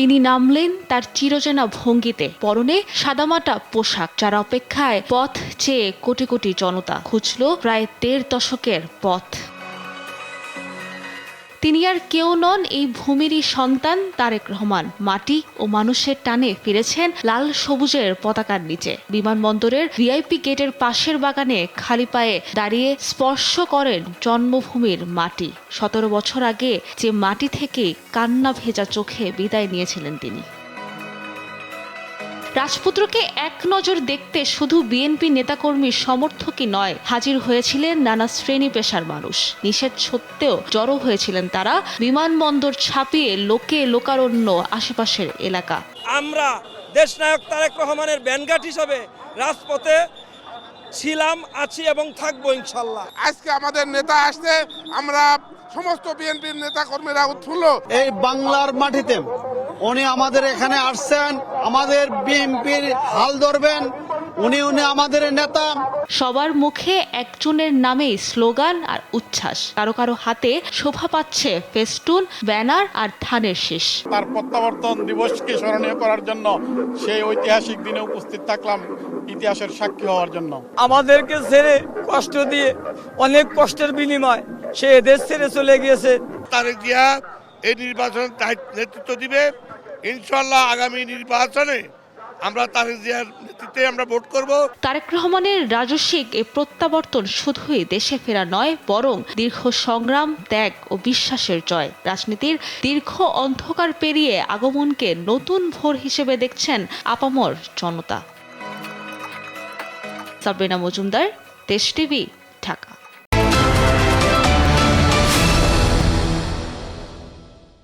তিনি নামলেন তার চিরচেনা ভঙ্গিতে, পরনে সাদামাটা পোশাক, যার অপেক্ষায় পথ চেয়ে কোটি কোটি জনতা খুঁজল প্রায় ১.৫ দশকের পথ। তিনি আর কেউ নন, এই ভূমিরই সন্তান তারেক রহমান। মাটি ও মানুষের টানে ফিরেছেন লাল সবুজের পতাকার নিচে। বিমানবন্দরের ভিআইপি গেটের পাশের বাগানে খালি পায়ে দাঁড়িয়ে স্পর্শ করেন জন্মভূমির মাটি। ১৭ বছর আগে যে মাটি থেকে কান্না ভেজা চোখে বিদায় নিয়েছিলেন তিনি। রাজপুত্রকে এক নজর দেখতে শুধু বিএনপি নেতাকর্মীর সমর্থকই নয়, হাজির হয়েছিলেন নানা শ্রেণী পেশার মানুষ। নিষেধ সত্ত্বেও জড়ো হয়েছিলেন তারা। বিমানবন্দর ছাপিয়ে লোকে লোকারণ্য আশেপাশের এলাকা। আমরা দেশনায়ক তারেক রহমানের ব্যানগাট হিসাবে রাজপথে ছিলাম, আছি এবং থাকবো ইনশাল্লাহ। আজকে আমাদের নেতা আসছে, আমরা সমস্ত বিএনপির নেতা কর্মীরা উৎফুল্ল। এই বাংলার মাটিতে উনি আমাদের এখানে আসছেন, আমাদের বিএনপির হাল ধরবেন, উনি আমাদের নেতা। সবার মুখে একজনের নামেই স্লোগান আর উচ্ছ্বাস। কারো কারো হাতে শোভা পাচ্ছে ফেস্টুন, ব্যানার আর ধানের শীষ। তার প্রত্যাবর্তন দিবসকে স্মরণীয় করার জন্য সেই ঐতিহাসিক দিনে উপস্থিত থাকলাম, ইতিহাসের সাক্ষী হওয়ার জন্য। আমাদেরকে ছেড়ে কষ্ট দিয়ে অনেক কষ্টের বিনিময় সে দেশ ছেড়ে চলে গিয়েছে। তারেক জিয়া এই নির্বাচন নেতৃত্ব দিবে ইনশাল্লাহ। আগামী নির্বাচনে আমরা তারেক জিয়ার নেতৃত্বে আমরা ভোট করব। তারেক রহমানের রাজস্বিক এ প্রত্যাবর্তন শুধুই দেশে ফেরা নয়, বরং দীর্ঘ সংগ্রাম, ত্যাগ ও বিশ্বাসের জয়। রাজনীতির দীর্ঘ অন্ধকার পেরিয়ে আগমনকে নতুন ভোর হিসেবে দেখছেন আপামর জনতা। সাবরিনা মজুমদার, দেশ টিভি।